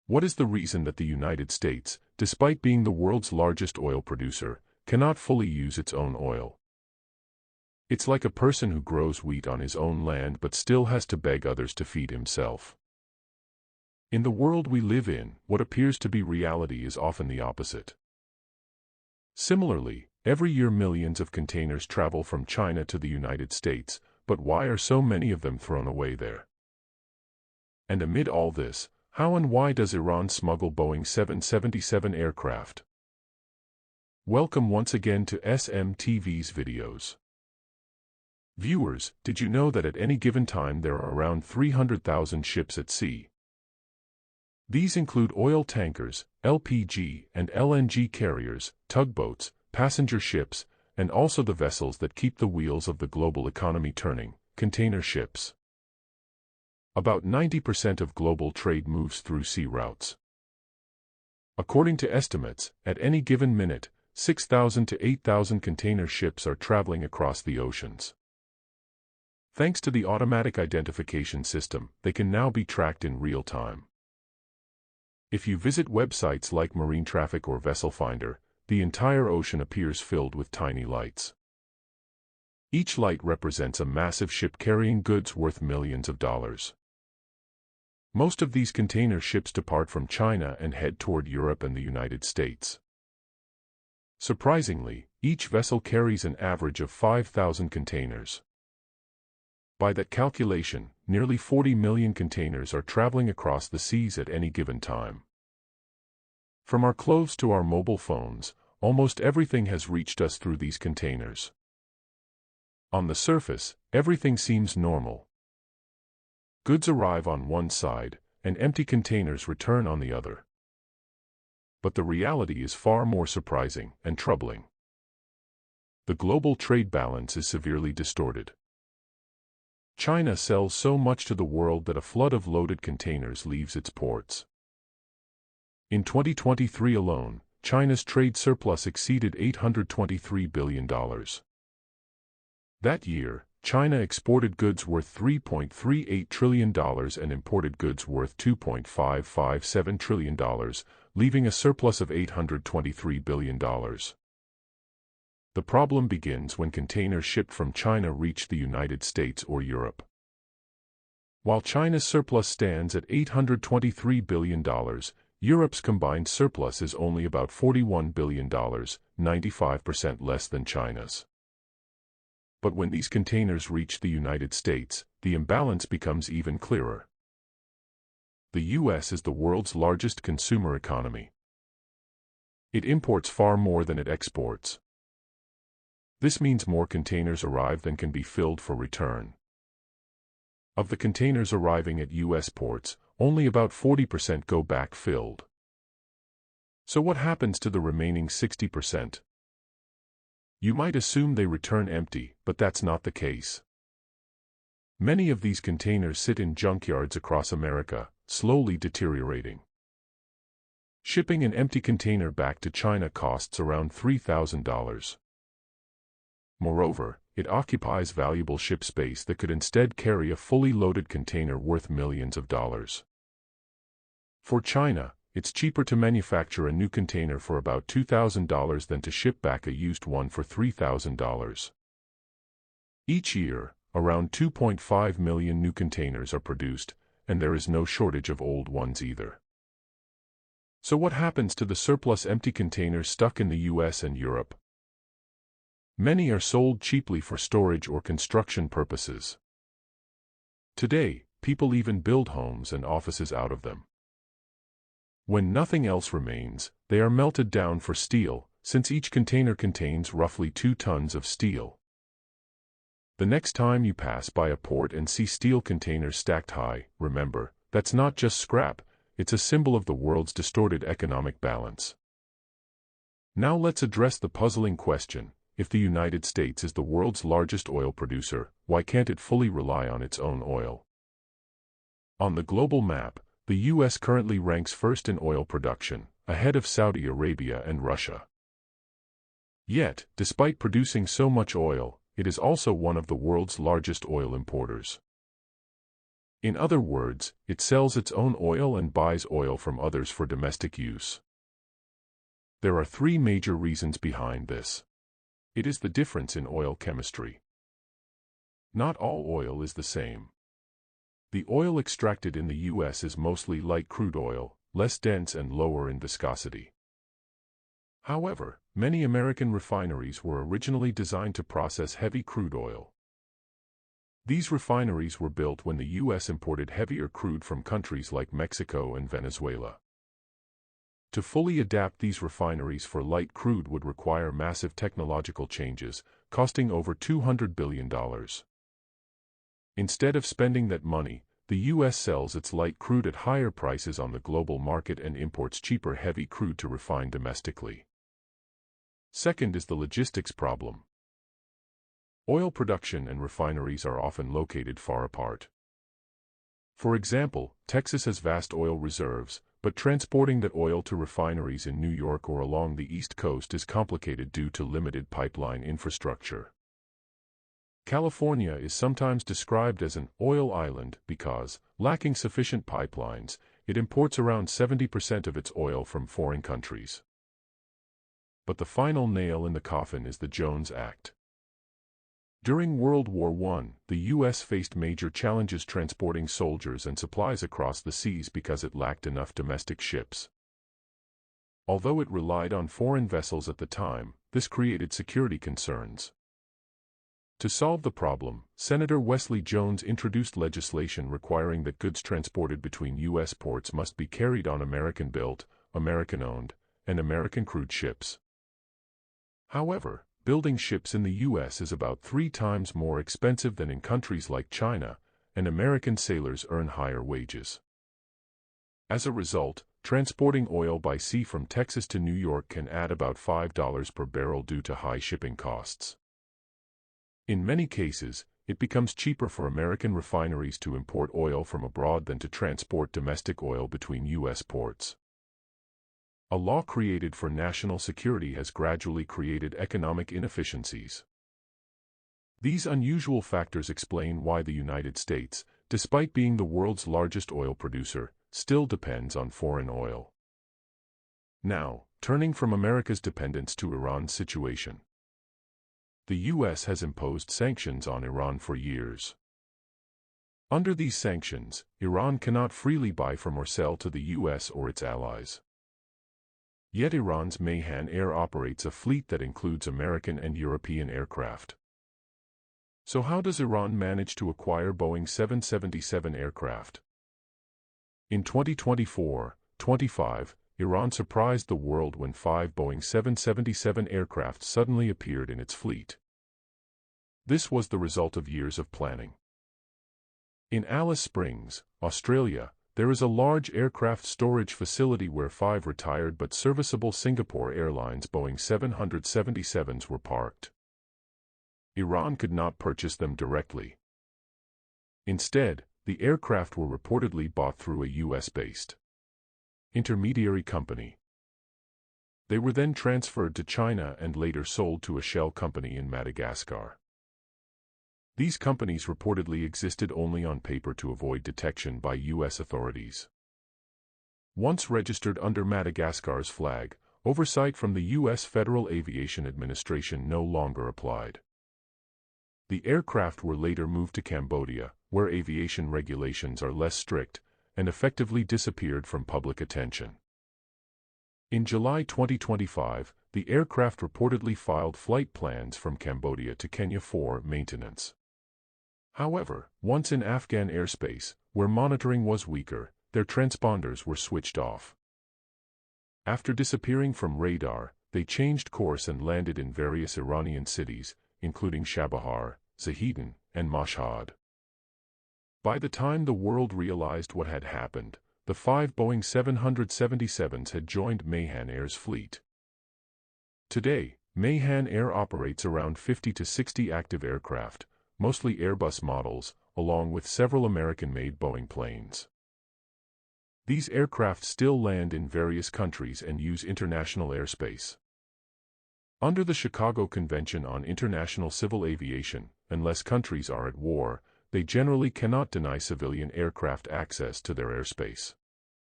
What is the reason that the United States, despite being the world's largest oil producer, cannot fully use its own oil? It's like a person who grows wheat on his own land but still has to beg others to feed himself. In the world we live in, what appears to be reality is often the opposite. Similarly, every year millions of containers travel from China to the United States, but why are so many of them thrown away there? And amid all this, how and why does Iran smuggle Boeing 777 aircraft? Welcome once again to SMTV's videos. Viewers, did you know that at any given time there are around 300,000 ships at sea? These include oil tankers, LPG and LNG carriers, tugboats, passenger ships, and also the vessels that keep the wheels of the global economy turning, container ships. About 90% of global trade moves through sea routes. According to estimates, at any given minute, 6,000 to 8,000 container ships are traveling across the oceans. Thanks to the automatic identification system, they can now be tracked in real time. If you visit websites like Marine Traffic or Vessel Finder, the entire ocean appears filled with tiny lights. Each light represents a massive ship carrying goods worth millions of dollars. Most of these container ships depart from China and head toward Europe and the United States. Surprisingly, each vessel carries an average of 5,000 containers. By that calculation, nearly 40 million containers are traveling across the seas at any given time. From our clothes to our mobile phones, almost everything has reached us through these containers. On the surface, everything seems normal. Goods arrive on one side, and empty containers return on the other. But the reality is far more surprising and troubling. The global trade balance is severely distorted. China sells so much to the world that a flood of loaded containers leaves its ports. In 2023 alone, China's trade surplus exceeded $823 billion. That year, China exported goods worth $3.38 trillion and imported goods worth $2.557 trillion, leaving a surplus of $823 billion. The problem begins when containers shipped from China reach the United States or Europe. While China's surplus stands at $823 billion, Europe's combined surplus is only about $41 billion, 95% less than China's. But when these containers reach the United States, the imbalance becomes even clearer. The U.S. is the world's largest consumer economy. It imports far more than it exports. This means more containers arrive than can be filled for return. Of the containers arriving at U.S. ports, only about 40% go back filled. So what happens to the remaining 60%? You might assume they return empty, but that's not the case. Many of these containers sit in junkyards across America, slowly deteriorating. Shipping an empty container back to China costs around $3,000. Moreover, it occupies valuable ship space that could instead carry a fully loaded container worth millions of dollars. For China, it's cheaper to manufacture a new container for about $2,000 than to ship back a used one for $3,000. Each year, around 2.5 million new containers are produced, and there is no shortage of old ones either. So what happens to the surplus empty containers stuck in the US and Europe? Many are sold cheaply for storage or construction purposes. Today, people even build homes and offices out of them. When nothing else remains, they are melted down for steel, since each container contains roughly 2 tons of steel. The next time you pass by a port and see steel containers stacked high, remember, that's not just scrap, it's a symbol of the world's distorted economic balance. Now let's address the puzzling question: if the United States is the world's largest oil producer, why can't it fully rely on its own oil? On the global map, the U.S. currently ranks first in oil production, ahead of Saudi Arabia and Russia. Yet, despite producing so much oil, it is also one of the world's largest oil importers. In other words, it sells its own oil and buys oil from others for domestic use. There are three major reasons behind this. It is the difference in oil chemistry. Not all oil is the same. The oil extracted in the U.S. is mostly light crude oil, less dense and lower in viscosity. However, many American refineries were originally designed to process heavy crude oil. These refineries were built when the U.S. imported heavier crude from countries like Mexico and Venezuela. To fully adapt these refineries for light crude would require massive technological changes, costing over $200 billion. Instead of spending that money, the U.S. sells its light crude at higher prices on the global market and imports cheaper heavy crude to refine domestically. Second is the logistics problem. Oil production and refineries are often located far apart. For example, Texas has vast oil reserves, but transporting that oil to refineries in New York or along the East Coast is complicated due to limited pipeline infrastructure. California is sometimes described as an oil island because, lacking sufficient pipelines, it imports around 70% of its oil from foreign countries. But the final nail in the coffin is the Jones Act. During World War I, the U.S. faced major challenges transporting soldiers and supplies across the seas because it lacked enough domestic ships. Although it relied on foreign vessels at the time, this created security concerns. To solve the problem, Senator Wesley Jones introduced legislation requiring that goods transported between U.S. ports must be carried on American-built, American-owned, and American-crewed ships. However, building ships in the U.S. is about 3 times more expensive than in countries like China, and American sailors earn higher wages. As a result, transporting oil by sea from Texas to New York can add about $5 per barrel due to high shipping costs. In many cases, it becomes cheaper for American refineries to import oil from abroad than to transport domestic oil between U.S. ports. A law created for national security has gradually created economic inefficiencies. These unusual factors explain why the United States, despite being the world's largest oil producer, still depends on foreign oil. Now, turning from America's dependence to Iran's situation. The U.S. has imposed sanctions on Iran for years. Under these sanctions, Iran cannot freely buy from or sell to the U.S. or its allies. Yet Iran's Mahan Air operates a fleet that includes American and European aircraft. So how does Iran manage to acquire Boeing 777 aircraft? In 2024-25, Iran surprised the world when 5 Boeing 777 aircraft suddenly appeared in its fleet. This was the result of years of planning. In Alice Springs, Australia, there is a large aircraft storage facility where 5 retired but serviceable Singapore Airlines Boeing 777s were parked. Iran could not purchase them directly. Instead, the aircraft were reportedly bought through a U.S.-based intermediary company. They were then transferred to China and later sold to a shell company in Madagascar. These companies reportedly existed only on paper to avoid detection by U.S. authorities. Once registered under Madagascar's flag, oversight from the U.S. Federal Aviation Administration no longer applied. The aircraft were later moved to Cambodia, where aviation regulations are less strict, and effectively disappeared from public attention. In July 2025, the aircraft reportedly filed flight plans from Cambodia to Kenya for maintenance. However, once in Afghan airspace, where monitoring was weaker, their transponders were switched off. After disappearing from radar, they changed course and landed in various Iranian cities, including Chabahar, Zahedan, and Mashhad. By the time the world realized what had happened, the 5 Boeing 777s had joined Mahan Air's fleet. Today, Mahan Air operates around 50 to 60 active aircraft, mostly Airbus models, along with several American-made Boeing planes. These aircraft still land in various countries and use international airspace. Under the Chicago Convention on International Civil Aviation, unless countries are at war, they generally cannot deny civilian aircraft access to their airspace.